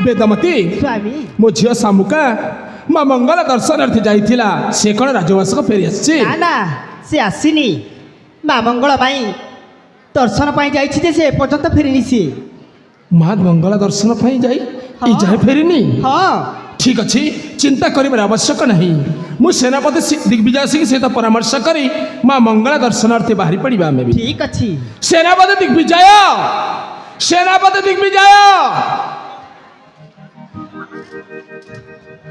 बेदमती स्वामी मो झील शामुका माँ मंगल दर्शनार्थी जाइथिला से कौन राजवास को फेरी आसी ना ना से आसीनी माँ मंगल पाई दर्शन पाई जाइछि जे से एपर्यंत फेरिनी सी माँ मंगल दर्शन पाई जाई ई जाए फेरिनी हाँ ठीक अच्छी चिंता करिबार आवश्यक नहीं मु सेनापति दिग्विजय सिंह सहित परामर्श करी माँ मंगल दर्शनार्थी बाहरी पड़िबा आमे भी ठीक अच्छी सेनापति दिग्विजय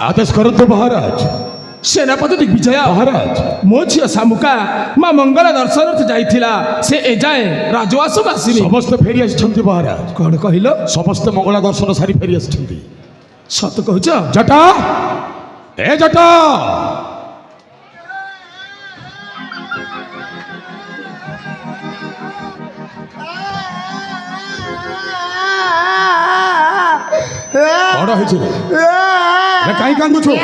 आदेश करतु महाराज। सेनापति दिग्विजय महाराज मो झील शामुका माँ मंगल दर्शनार्थी जाइथिला से ए जाए राजवास को आसीनी समस्त फेरी आछंती महाराज। कौन कहिलो समस्त मंगला दर्शन सारी फेरी आछंती। सत कहूच जटा ए जटा कौन है कहीं कांदुछु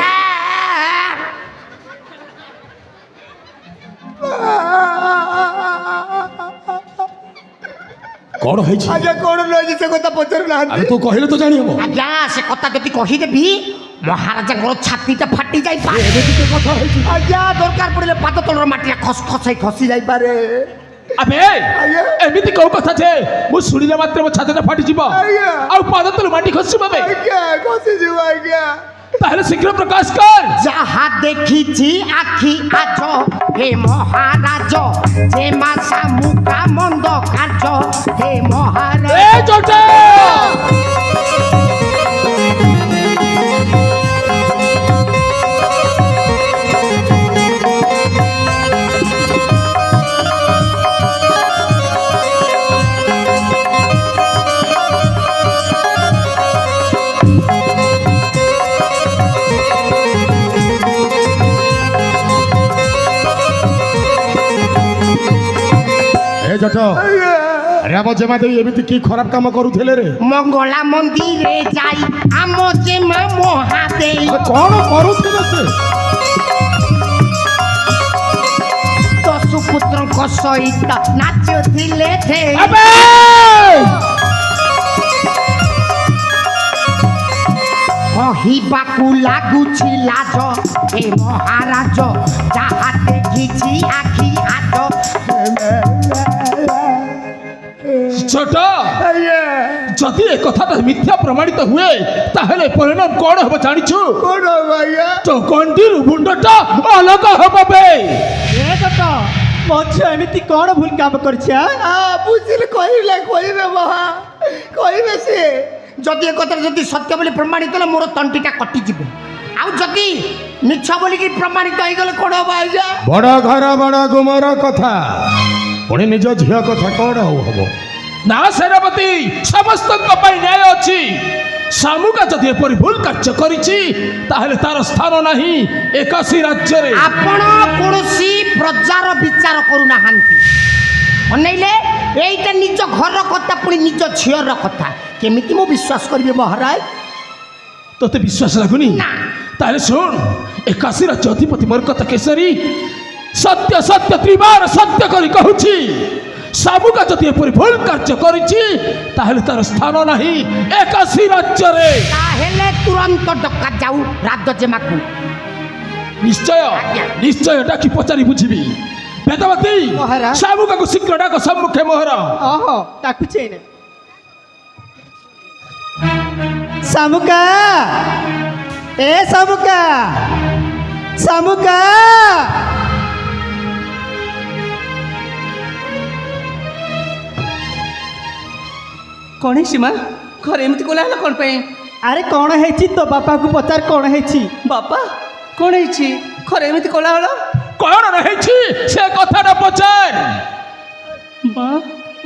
कौन है आज्ञा कौन रही से कथा पचारू ना अरे तू कहले तो जानी हबो आज्ञा से कथा जदि कहीदेवी महाराजा छातीटा फाटी जाई कथा है आज्ञा दरकार पड़े पाद तलर माटिया खस खसाई खसी जाई पारे अबे एमिति कौ कथा छे मु सुनिले मात्र मो छातीटा फाटी जीव आ पाद तल माटी खसी बबे खसी जीव आज्ञा ताहले शीघ्र प्रकाश कर जहा देखी आखि आज हे महाराज जे मासा मुका मंद कार्य हे महाराज ए जोटे जटा अरे आम जेमा देवी एमिति की खराब काम करूथिले रे मंगला मंदिर जाई आम जेमा महादेव कौन करूथिले से दशु पुत्र सहित नाचुथिले थे अबे कहिबाकू लागुछि लाज हे महाराज जहा देखिछि आखि आज छोट जदि ए कथाटा मिथ्या प्रमाणित हुए ताहले परिणाम कौन हम जानिछु कौन भैया तो कंडीर मुंडटा अलग हबो बे ए कथा मच्छा एमिति कौन भूल काम करछा बुझिले कहिबे महा कहिबे से जदि एक कथा जदि सत्य बोली प्रमाणित होले मोर तंटीटा कटि जिवो आउ जदि मिछ बोली कि प्रमाणित होई गले कोन हो आज्ञा बड़ घर बड़ गुमर कथा पुणी निज झिया कथा कौन हबो ना सेनापति समस्त न्याय अच्छी शामुका जदि एपरी भूल कार्य करिछि ताहले तार स्थान नहीं एकाशी राज्य रे आपण कोनोसी प्रजार विचार करूना हांती अनैले एइटा निज घर कथा पुणी निज झियर कथा केमिति मो विश्वास करबे महाराज तोते विश्वास लागुनी ना ताहले सुन एकाशी राज्य अधिपति मरकत केसरी सत्य सत्य त्रिबार सत्य करी कहूछि शामुका जदि एपरी भूल कार्य करिछि ताहले तार स्थान नहीं एकाशी राज्य रे ताहेले तुरंत डका जाऊ राजजेमाकू निश्चय निश्चय डाकी पचारि बुझिबी बेदवती महाराज। शामुका को शीघ्र डाक सम्मुखे मोहरा ओहो डाकुछे ने शामुका ए शामुका शामुका कौन है सीमा घर एमती कोला हला कौन पे अरे कौन है तो बापा को पचार कौन है बापा कौन है घर एमती कोला हला कौन रही से कथा पचार माँ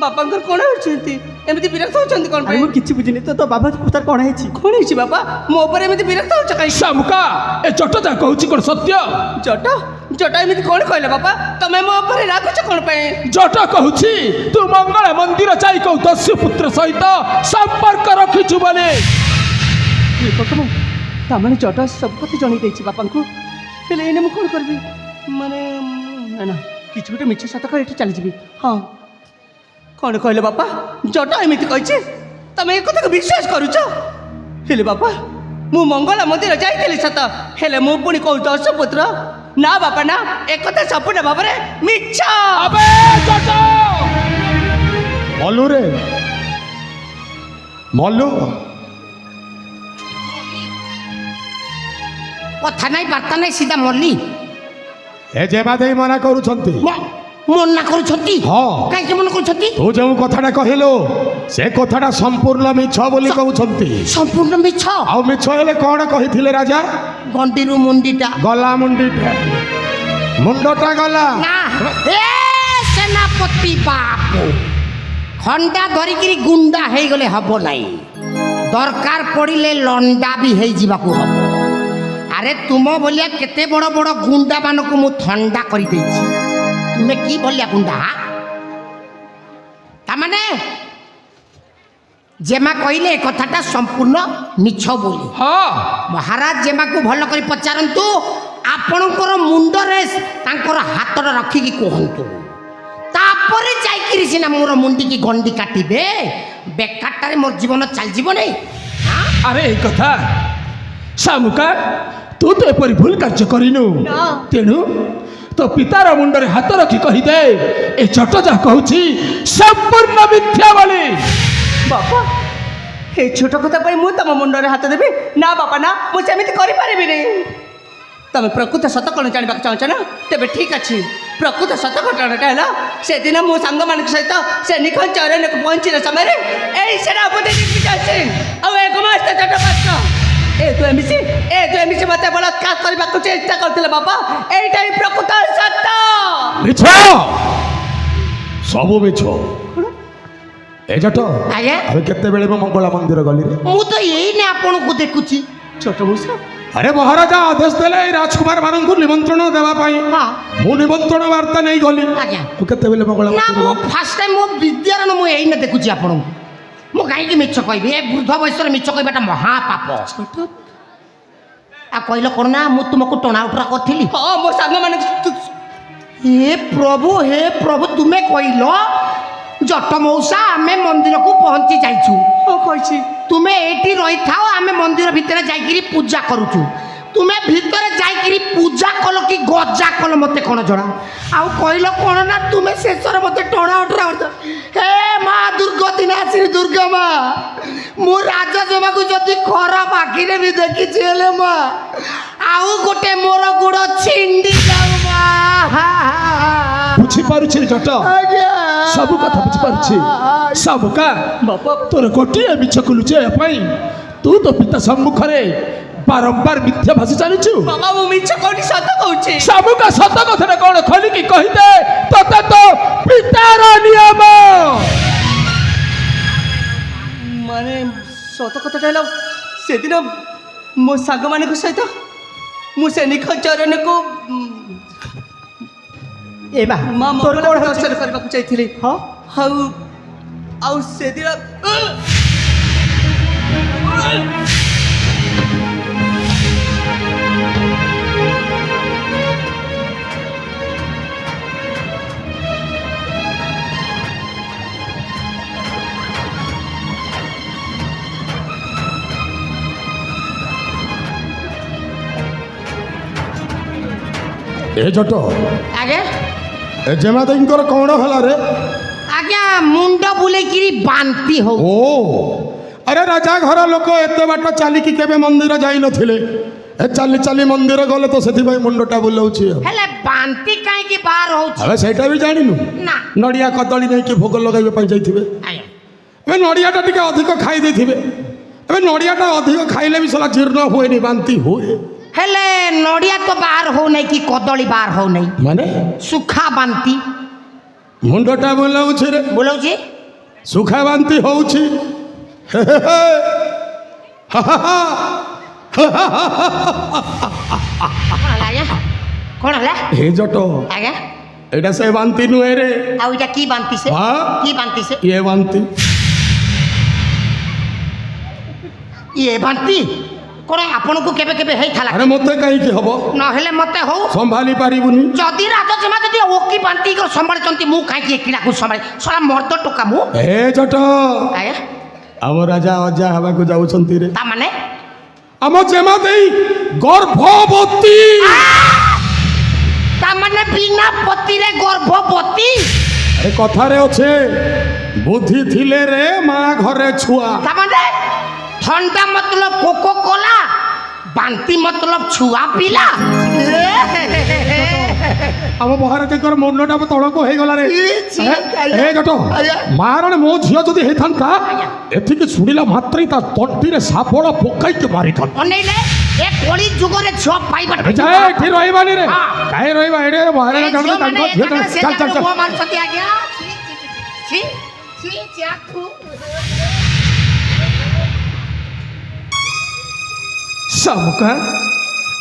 बापा घर कौन होती एमती विरक्त होचंती कौन पे अरे मु किछि बुझिनी तो बाबा को पचार कौन है कौन है बापा मो ऊपर एमती विरक्त होच काई शामुका ए जट जा कहूची कोन सत्य जट जट एमती कौन कहले बापा तमे मो ऊपर राखुछ कौन पे जट कहूची तू मंगल मंदिर जाई को दस्यु पुत्र सहित संपर्क रखिछु बोले ताମାନେ ଜଟ ସବୁ କଥା ଜଣେଇ ଦେଇଛି ବାପାଙ୍କୁ ହେଲେ ଏଇନେ ମୁଁ କ'ଣ କରିବି ମାନେ ନା ନା କିଛି ଗୋଟେ ମିଛ ସତ କରି ଏଠି ଚାଲିଯିବି। ହଁ କ'ଣ କହିଲେ ବାପା? ଜଟ ଏମିତି କହିଛି, ତମେ ଏ କଥାକୁ ବିଶ୍ୱାସ କରୁଛ? ହେଲେ ବାପା ମୁଁ ମଙ୍ଗଳା ମନ୍ଦିର ଯାଇଥିଲି ସତ, ହେଲେ ମୁଁ ପୁଣି କହୁଛି ଦଶପୁତ୍ର। ନା ବାପା ନା, ଏକଥା ସମ୍ପୂର୍ଣ୍ଣ ଭାବରେ ମିଛ। ଆବେ ଜଟ! ମଲୁ ରେ ମଲୁ, କଥା ନାହିଁ ବାର୍ତ୍ତା ନାହିଁ, ସିଧା ମଲ୍ଲି ଏ ଯେମା ଦେଇ ମନା କରୁଛନ୍ତି। ମନା କରୁଛନ୍ତି। ହଁ। କାହିଁକି ମନା କରୁଛନ୍ତି? ତୁ ଯେଉଁ କଥାଟା କହିଲୁ ସେ କଥାଟା ସମ୍ପୂର୍ଣ୍ଣ ମିଛ ବୋଲି କହୁଛନ୍ତି। ସମ୍ପୂର୍ଣ୍ଣ ମିଛ। ଆଉ ମିଛ ହେଲେ କ'ଣ କହିଥିଲେ ରାଜା? ଗଣ୍ଡିରୁ ମୁଣ୍ଡିଟା ଗଲା ମୁଣ୍ଡିଟା, ମୁଣ୍ଡଟା ଗଲା। ନା ଏ ସେନାପତି ବାବୁ, ଖଣ୍ଡା ଧରିକିରି ଗୁଣ୍ଡା ହେଇଗଲେ ହବ ନାହିଁ, ଦରକାର ପଡ଼ିଲେ ଲଣ୍ଡା ବି ହେଇଯିବାକୁ ହବ। ଆରେ ତୁମ ଭଳିଆ କେତେ ବଡ଼ ବଡ଼ ଗୁଣ୍ଡା ମାନଙ୍କୁ ମୁଁ ଥଣ୍ଡା କରିଦେଇଛି। ତୁମେ କି ଭଳିଆ ଗୁଣ୍ଡା? ତାମାନେ ଯେମା କହିଲେ ଏ କଥାଟା ସମ୍ପୂର୍ଣ୍ଣ ମିଛ ବୋଲି। ହଁ ମହାରାଜ ଯେମାକୁ ଭଲ କରି ପଚାରନ୍ତୁ, ଆପଣଙ୍କର ମୁଣ୍ଡରେ ତାଙ୍କର ହାତଟା ରଖିକି କୁହନ୍ତୁ, ତାପରେ ଯାଇକିରି ସିନା ମୋର ମୁଣ୍ଡିକି ଗଣ୍ଡି କାଟିବେ। ବେକାରଟାରେ ମୋର ଜୀବନ ଚାଲିଯିବ ନାହିଁ। ଆରେ এই କଥା শামুকা, ତୁ ତ ଏପରି ଭୁଲ କାର୍ଯ୍ୟ କରିନୁ। ତେଣୁ ତୋ ପିତାର ମୁଣ୍ଡରେ ହାତ ରଖି କହିଦେ ଏ ଛୋଟ ଯାହା କହୁଛି ସମ୍ପୂର୍ଣ୍ଣ ମିଥ୍ୟା ବୋଲି। ବାପା ଏ ଛୋଟ କଥା ପାଇଁ ମୁଁ ତମ ମୁଣ୍ଡରେ ହାତ ଦେବି? ନା ବାପା ନା, ମୁଁ ସେମିତି କରିପାରିବିନି। ତମେ ପ୍ରକୃତ ସତ କ'ଣ ଜାଣିବାକୁ ଚାହୁଁଛ ନା? ତେବେ ଠିକ୍ ଅଛି। ପ୍ରକୃତ ସତ ଘଟଣାଟା ହେଲା, ସେଦିନ ମୋ ସାଙ୍ଗମାନଙ୍କ ସହିତ ସେ ନିଖଞ୍ଜ ଅରଣ୍ୟକୁ ପହଞ୍ଚିଲା ସମୟରେ ଏଇ ସେନାପତି ଦିଗ୍ବିଜୟ ସିଂ ଆଉ ଏ ଗୁମାସ୍ତା ଜଟପାତ୍ର ଏ ଦୁହେଁ ମିଶି ମୋତେ ବଳାତ୍କାର କରିବାକୁ ଚେଷ୍ଟା କରିଥିଲେ ବାପା। ଏଇଟା ହିଁ ପ୍ରକୃତ ସତ। ମିଛ, ସବୁ ମିଛ। ଏ ଜଟ, ଆଜ୍ଞା ଆମେ କେତେବେଳେ ମୋ ମଙ୍ଗଳା ମନ୍ଦିର ଗଲି ରେ? ମୁଁ ତ ଏଇନେ ଆପଣଙ୍କୁ ଦେଖୁଛି। ଛୋଟ ମୂଷା ଆରେ ମହାରାଜା ଆଦେଶ ଦେଲେ ଏଇ ରାଜକୁମାର ମାନଙ୍କୁ ନିମନ୍ତ୍ରଣ ଦେବା ପାଇଁ। ହଁ ମୁଁ ନିମନ୍ତ୍ରଣ ବାର୍ତ୍ତା ନେଇ ଗଲି। ଆଜ୍ଞା। ମୁଁ କେତେବେଳେ ମଙ୍ଗଳା ନା, ମନ୍ଦିର ମୁଁ ଗଲି? ଫାଷ୍ଟ ଟାଇମ୍ ମୋ ବିଦ୍ୟାରଣ ମୁଁ ଏଇନେ ଦେଖୁଛି ଆପଣଙ୍କୁ। ମୁଁ କାହିଁକି ମିଛ କହିବି? ଏ ବୃଦ୍ଧ ବୟସରେ ମିଛ କହିବାଟା ମହାପାପ। ଆଉ କହିଲ କ'ଣ ନା ମୁଁ ତୁମକୁ ଟଣା ଉଟରା କରିଥିଲି? ହଁ ମୋ ସାଙ୍ଗମାନଙ୍କୁ ହେ ପ୍ରଭୁ ତୁମେ କହିଲ ଜଟ ମଉସା ଆମେ ମନ୍ଦିରକୁ ପହଞ୍ଚି ଯାଇଛୁ, କହିଛି ତୁମେ ଏଇଠି ରହିଥାଅ, ଆମେ ମନ୍ଦିର ଭିତରେ ଯାଇକିରି ପୂଜା କରୁଛୁ। ତୁମେ ଭିତରେ ଯାଇକିରି ପୂଜା କଲ କି ଗଜା କଲ ମୋତେ କ'ଣ ଜଣା? ଆଉ କହିଲ କ'ଣ ନା ତୁମେ ଶେଷରେ ମୋତେ ଟଣା ଉଟରା କରିଛ। ହେ ମା ଦୁର୍ଗତି ନାସିନୀ ଦୁର୍ଗା ମା, ମୁଁ ରାଜଜେମାକୁ ଯଦି ଖରାପ ଆଖିରେ ବି ଦେଖିଛି, ହେଲେ ମା ଆଉ ଗୋଟେ ମୋର ଗୋଡ଼ ଛିଣ୍ଡି ଯାଉ ମା। ବୁଝିପାରୁଛି ଜଟ, ସବୁ କଥା ବୁଝିପାରୁଛି। শামুকা, ବାପା ତୋର ଗୋଟିଏ ମିଛକୁ ଲୁଚାଇବା ପାଇଁ ତୁ ତୋ ପିତା ସମ୍ମୁଖରେ ବାରମ୍ବାର ମିଥ୍ୟା ଭାଷି ଚାଲିଛୁ। ବାବା ମୁଁ ମିଛ କୋଉଠି ସତ କହୁଛି। শামুকা, ସତ କଥାଟା କ'ଣ ଖୋଲିକି କହିଦେ। ତୋତେ ତ ପିତାର ନିୟମ। ମାନେ ସତ କଥାଟା ହେଲା, ସେଦିନ ମୋ ସାଙ୍ଗମାନଙ୍କ ସହିତ ମୁଁ ସେ ନିଖଞ୍ଜ ଅରଣ୍ୟକୁ ଏ ମା ମା ତୋର କ'ଣ ମଙ୍ଗଳାଙ୍କୁ ହଉଛି? ଦର୍ଶନ କରିବାକୁ ଯାଇଥିଲି। ହଁ ଆଉ ସେଦିନ ଏ ଜଟ, ଆଜ୍ଞା ଏ ଯେମା ଦେଈଙ୍କର କ'ଣ ହେଲା ରେ? ଆଜ୍ଞା ମୁଣ୍ଡ ବୁଲେଇକିରି ବାନ୍ତି ହଉ। ଓ ଆରେ ରାଜା ଘର ଲୋକ ଏତେ ବାଟ ଚାଲିକି କେବେ ମନ୍ଦିର ଯାଇନଥିଲେ, ଏ ଚାଲି ଚାଲି ମନ୍ଦିର ଗଲେ ତ ସେଥିପାଇଁ ମୁଣ୍ଡଟା ବୁଲଉଛି। ହେଲେ ବାନ୍ତି କାହିଁକି ବାହାର ହଉଛି? ଆମେ ସେଇଟା ବି ଜାଣିନୁ। ନା ନଡ଼ିଆ କଦଳୀ ନେଇକି ଭୋଗ ଲଗାଇବା ପାଇଁ ଯାଇଥିବେ। ଆଜ୍ଞା ଏବେ ନଡ଼ିଆଟା ଟିକେ ଅଧିକ ଖାଇ ଦେଇଥିବେ। ଏବେ ନଡ଼ିଆଟା ଅଧିକ ଖାଇଲେ ବି ସେଟା ଜୀର୍ଣ୍ଣ ହୁଏନି, ବାନ୍ତି ହୁଏ। ହେଲେ ନଡ଼ିଆ ତ ବାହାର ହଉନାହିଁ କି କଦଳୀ ବାହାର ହଉନାହିଁ, ମାନେ ସୁଖା ବାନ୍ତି ମୁଣ୍ଡଟା ବୁଲାଉଛି ରେ, ବୁଲଉଛି। ସୁଖା ବାନ୍ତି ହଉଛି। ହେ ହେ ହେ। ହା ହା ହା। କ'ଣ ହେଲା ଆଜ୍ଞା? କ'ଣ ହେଲା ହେ ଜଟ, ଆଜ୍ଞା? ଏଇଟା ସେ ବାନ୍ତି ନୁହେଁ ରେ। ଆଉ ଏଇଟା କି ବାନ୍ତି ସେ? ହଁ। କି ବାନ୍ତି ସେ? ଇଏ ବାନ୍ତି। ଇଏ ବାନ୍ତି? কোন আপনাকে কেবে কেবে হেইথালা আরে মতে কাইকি হব নহলে মতে হও সম্ভালি পারিবুনি যদি রাজজেমা যদি ওকি বান্তি করে সম্ভালিଛନ୍ତି ମୁଁ କାହିଁକି ଏକିଡ଼ାକୁ ସମ୍ଭାଳି ସଳା ମର୍ଦ ଟୋକା ମୁଁ ଏ ଜଟ ଆଜ୍ଞା ଆମ ରାଜା ଅଜା ହେବାକୁ ଯାଉଛନ୍ତି ରେ ତା ମାନେ ଆମ ଜେମା ଦେଇ ଗର୍ଭବତୀ ତା ମାନେ ବିନା ପତିରେ ଗର୍ଭବତୀ আরে কথারে আছে বুদ্ধি থিলে রে মা ঘরে ছুয়া তা মানে ঠান্ডা মতলব কোকো কোলা বান্তি মতলব ছুয়া পিলা ଆମ ମହାରାଜାଙ୍କର ମୁଣ୍ଡଟା ତଳକୁ ହେଇଗଲା ରେ ଛି, ଏ ଜଟ ଆଜ୍ଞା। ମାରଣ ମୋ ଝିଅ ଯଦି ହେଇଥାନ୍ତା ଏଠିକି ଶୁଣିଲା ମାତ୍ରେ ତା ତଣ୍ଟିରେ ସାପଳ ପକାଇକି ମାରିଥାନ୍ତା ଅନେଇଲେ ଏ କଳି ଯୁଗରେ ଝିଅ ପାଇବା ଯା ଏଠି ରହିବାନି ରେ ହଁ। କାହିଁ ରହିବା ଏଡ଼େ ମହାରାଜା ଜାଣୁ ତାଙ୍କ ଝିଅ ଚାଲ ଚାଲ ଚାଲ ମାରୁଛନ୍ତି ଆଜ୍ଞା ଛି ଛି ଛି ଆଖୁ শামুকা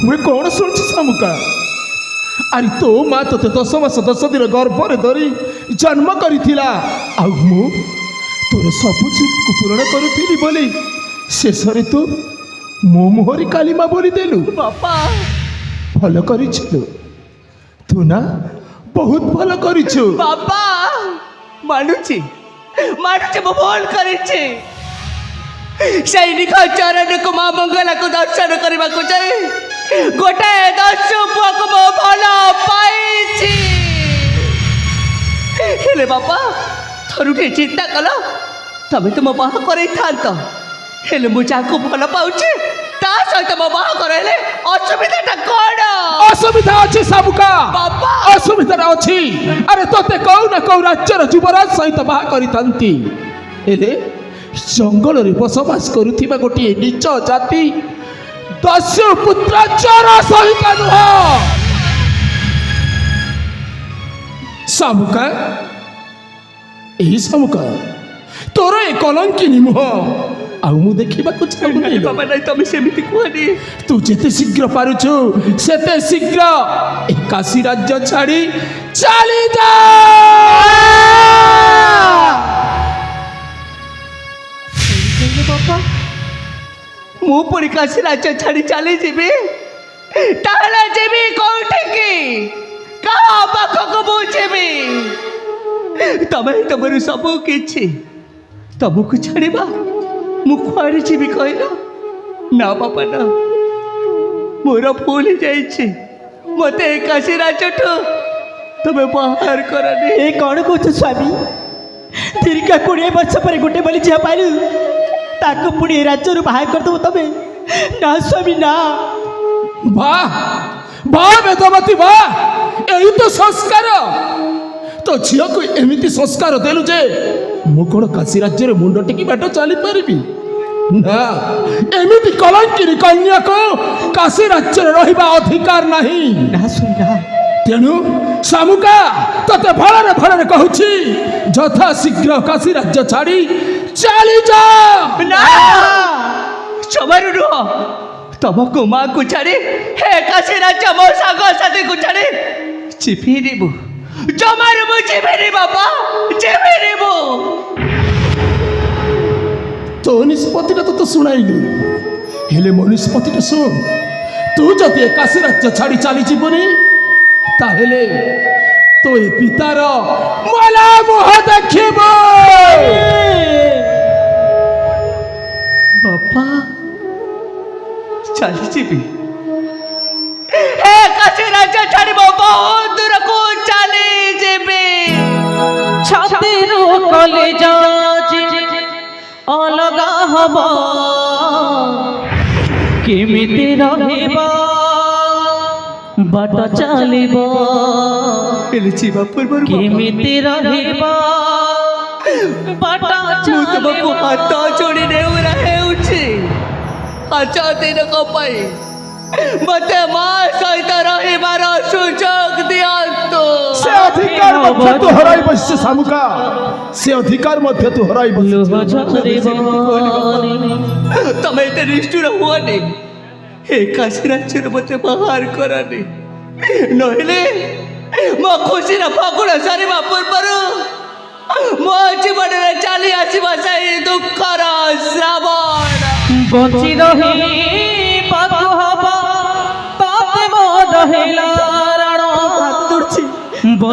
মুই কোণ শুনছি শামুকা আরে তো মা তোতে 10 মাস 10 দিন গর্ভরে ধরি জন্ম করিছিলা আউ মু তোর সবু জিদকু পূরণ করুଥିଲି বলি শেষরে তু ମୋ ମୁହଁରେ କାଲିମା ବୋଲି ଦେଲୁ ବାପା ଭଲ କରିଛୁ ତୁ ନା ବହୁତ ଭଲ କରିଛୁ ବାପା ମାନୁଛି ମାନୁଛି ମୁଁ ଭୁଲ କରିଛି ସେଇ ନିଖ ଚରଣକୁ ମା ମଙ୍ଗଳାକୁ ଦର୍ଶନ କରିବାକୁ ଯାଇ ଗୋଟାଏ ଦଶ ପୁଅକୁ ମୁଁ ଭଲ ପାଇଛି ହେଲେ ବାପା ଥରୁଟିଏ ଚିନ୍ତା କଲ ତମେ ତ ମୋ ବାହା କରେଇଥାନ୍ତ ହେଲେ ମୁଁ ଯାହାକୁ ଭଲ ପାଉଛି ତା ସହିତ ମୋ ବାହା କରାଇଲେ ଅସୁବିଧାଟା କ'ଣ ଅସୁବିଧା ଅଛି ସାବୁକା ବାପା ଅସୁବିଧାଟା ଅଛି ଆରେ ତୋତେ କୋଉ ନା କୋଉ ରାଜ୍ୟର ଯୁବରାଜ ସହିତ ବାହା କରିଥାନ୍ତି ହେଲେ ଜଙ୍ଗଲରେ ବସବାସ କରୁଥିବା ଗୋଟିଏ ନିଚ ଜାତି ଦସ୍ୟୁ ପୁତ୍ର ଚୋର ସହିତ ନୁହଁ ସାବୁକା ଏହି ସାବୁକା ତୋର ଏ କଲଙ୍କିନୀ ମୁହଁ ଆଉ ମୁଁ ଦେଖିବାକୁ ଚାହୁଁନି ବାବା ନାଇଁ ତମେ ସେମିତି କୁହନି ତୁ ଯେତେ ଶୀଘ୍ର ପାରୁଛୁ ସେତେ ଶୀଘ୍ର ଏ କାଶୀ ରାଜ୍ୟ ଛାଡ଼ି ଚାଲି ଯା ବାପା ମୁଁ ପୁଣି କାଶୀ ରାଜ୍ୟ ଛାଡ଼ି ଚାଲିଯିବି ତାହେଲେ ଯିବି କୋଉଠିକି କାହା ପାଖକୁ ମୁଁ ଯିବି ତମେ ତମର ସବୁ କିଛି ତମକୁ ଛାଡ଼ିବା ମୁଁ କୁଆଡ଼େ ଯିବି କହିଲ ନା ବାପା ନା ମୋର ଭୁଲ ହେଇଯାଇଛି ମୋତେ ଏ କାଶୀ ରାଜ୍ୟଠୁ ତମେ ବାହାର କରନି ଏ କ'ଣ କହୁଛ ସ୍ୱାମୀ ଦୀର୍ଘ 20 ବର୍ଷ ପରେ ଗୋଟେ ବୋଲି ଝିଅ ପାଇଲୁ ତାକୁ ପୁଣି ଏ ରାଜ୍ୟରୁ ବାହାର କରିଦେବ ତମେ ନା ସ୍ୱାମୀ ନା ବାଃ ବାଃ ବେଦବତୀ ବାଃ ଏଇ ତ ସଂସ୍କାର ତୋ ଝିଅକୁ ଏମିତି ସଂସ୍କାର ଦେଲୁ ଯେ ମୁଁ କ'ଣ କାଶୀ ରାଜ୍ୟରେ ମୁଣ୍ଡ ଟେକି ବାଟ ଚାଲିପାରିବି ନା ଏମିତି କଲଙ୍କିନୀ କନ୍ୟାକୁ କାଶୀ ରାଜ୍ୟରେ ରହିବା ଅଧିକାର ନାହିଁ ନା ସ୍ୱାମୀ ନା ତେଣୁ ଶାମୁକା ତତେ ଭଲରେ ଭଲରେ କହୁଛି ଯଥା ଶୀଘ୍ର କାଶୀ ରାଜ୍ୟ ଛାଡ଼ି ଚାଲିଯା ନା ଜମାରୁ ନୁହଁ ତମକୁ ମାକୁ ଛାଡ଼ି ହେ କାଶୀ ରାଜ୍ୟ ମୋ ସାଙ୍ଗସାଥୀକୁ ଛାଡ଼ି ଯିବିନି ମୁଁ ଜମାରୁ ମୁଁ ଯିବିନି ବାପା ଯିବିନି ମୁଁ ତୋ ନିଷ୍ପତ୍ତିଟା ତତେ ଶୁଣାଇଲି ହେଲେ ମୋ ନିଷ୍ପତ୍ତିଟା ଶୁଣ ତୁ ଯଦି ଏ କାଶୀ ରାଜ୍ୟ ଛାଡ଼ି ଚାଲିଯିବୁନି ତାହେଲେ ତୋ ଏ ପିତାର ମଲା ମୁହଁ ଦେଖିବୁ ବାପା ଚାଲିଯିବି ହେ କାଶୀ ରାଜ୍ୟ ଛାଡ଼ି ମୋ ବହୁତ ଦୂରକୁ ଚାଲିଯିବି ଛାତିରୁ କଲେଜ ଅଲଗା ହବ କେମିତି ରହିବ ବାଟ ଚାଲିବ ହେଲେ ଯିବା ପୂର୍ବରୁ କେମିତି ରହିବ ବାଟ ମୁଁ ତୁମକୁ ହାତ ଯୋଡ଼ି ନେଉରା ହେଉଛି ଆଜ ଦିନକ ପାଇଁ ମୋତେ ମା ସହିତ ରହିବାର ସୁଯୋଗ ଦିଅନ୍ତୁ ସେ ଅଧିକାର ମଧ୍ୟ ତୁ ହରାଇ ବସିଛୁ ଶାମୁକା ସେ ଅଧିକାର ମଧ୍ୟ ତୁ ହରାଇ ଲୁହ ବସିଛୁ ଝରିବନି ତମେ ଏତେ ନିଷ୍ଠୁର ହୁଅନି ଏ କାଶୀ ରାଜ୍ୟରୁ ମୋତେ ବାହାର କରନି ନହେଲେ ମୋ ଖୁସିର ଫଗୁଣ ସରିବା ପୂର୍ବରୁ ମୋ ଜୀବନରେ ଚାଲି ଆସିବା ସେଇ ଦୁଃଖର ଶ୍ରାବଣ ବଞ୍ଚି ରହିବ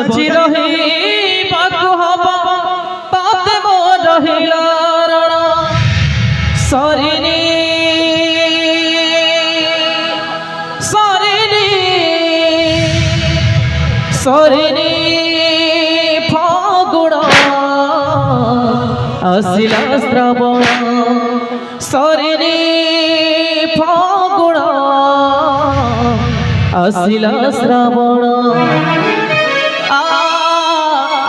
ବଞ୍ଚି ରହିବାକୁ ହବ ତତେ ମୋ ରହିଲା ରଣ ସରିନି ସରିନି ସରିନି ଫଗୁଣ ଆସିଲା ଶ୍ରାବଣ ସରିନି ଫଗୁଣ ଆସିଲା ଶ୍ରାବଣ ଆ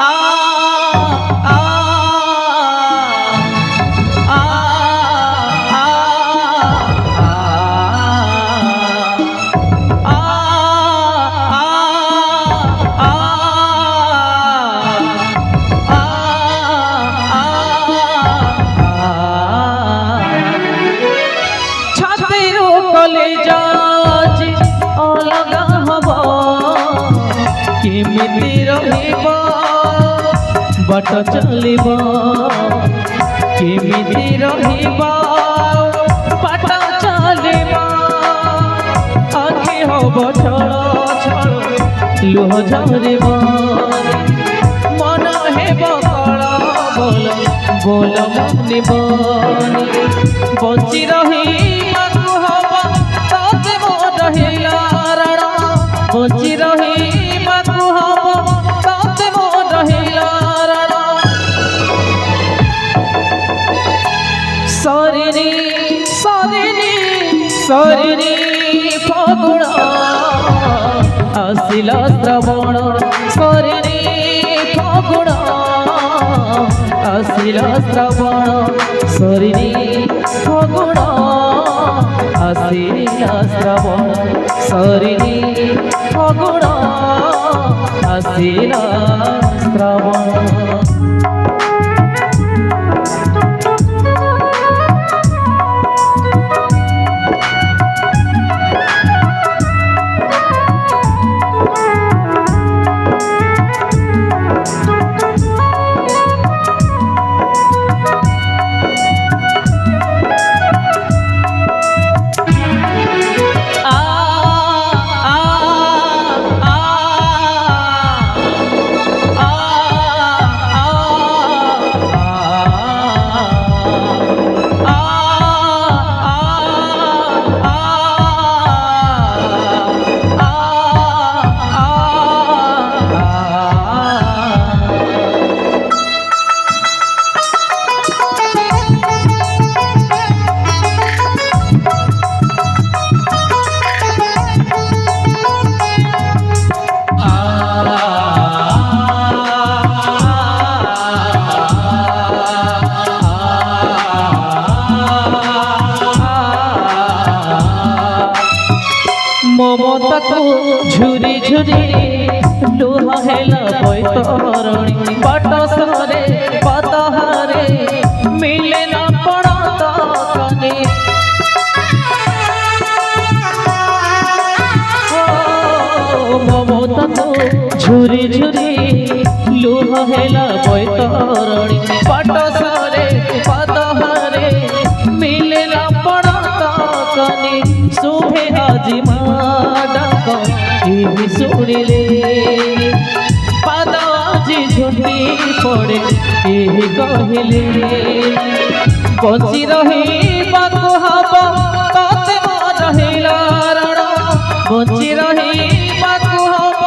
ଆ ଆ ଆ ଛାତିରୁ କଲେଜା ଅଲଗା ହବ କେମିତି ରହିବ ବାଟ ଚାଲିବ କେମିତି ରହିବ ବାଟ ଚାଲିବ ଆଖି ହବ ଛଳ ଛଳ ଲୁହ ଝରିବ ମନ ହେବ କଳ ବୋଲ ବୋଲ ମନିବ ବଞ୍ଚି ରହିବାକୁ ହବ ତତେ ମୋ ରହିଲା ରଣ ବଞ୍ଚି ରହିବାକୁ ହବ ତତେ ମୋ ରହିଲା ରଣ ସରିନି ସରିନି ସରିନି ଫଗୁଣ ଆସିଲା ଶ୍ରାବଣ ସରିନି ଫଗୁଣ ଆସିଲା ଶ୍ରାବଣ ସରିନି ଫଗୁଣ ଆସିଲା ଶ୍ରାବଣ ସରିନି ଫଗୁଣ ଆସିଲା ଶ୍ରାବଣ মমতাকু ঝুরি ঝুরি লুহ হেলা বৈতরণী বাট সরে পতহারে মিলে না পড়ত কনে মমতাকু ঝুরি ঝুরি লুহ হেলা বৈতরণী বাট সরে পতহারে মিলে না পড়ত কনে শুভে আজি মা ডাক এই শুনিলে পাদ আজি ঝুটি পড়ে এই কহিলে বঞ্চি রহিବାକୁ হব ততে ମୋ ରହିଲା ରଣ বঞ্চি রহিବାକୁ হব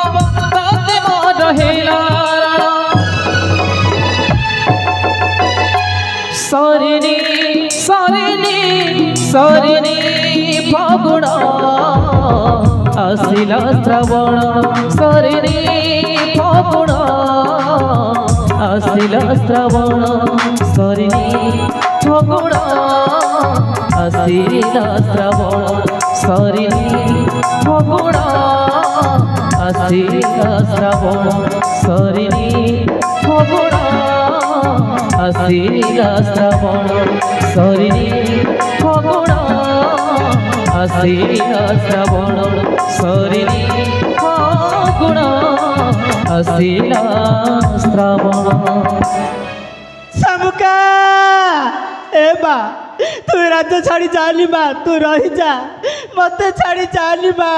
ততে ମୋ ରହିଲା ରଣ সরিনি সরিনি সরিনি ফগুণ আসিলা শ্রাবণ সরিনি ফগুণ আসিলা শ্রাবণ সরিনি ফগুণ আসিলা শ্রাবণ সরিনি ফগুণ আসিলা শ্রাবণ সরিনি ফগুণ আসিলা শ্রাবণ সরিনি ফগুণ আসিলা শ্রাবণ সরিনি ফগুণ আসিলা শ্রাবণ শামুকা এ মা তুই রাজ্য ছাড়ি যানি মা তুই রহি যা মতে ছাড়ি যানি মা।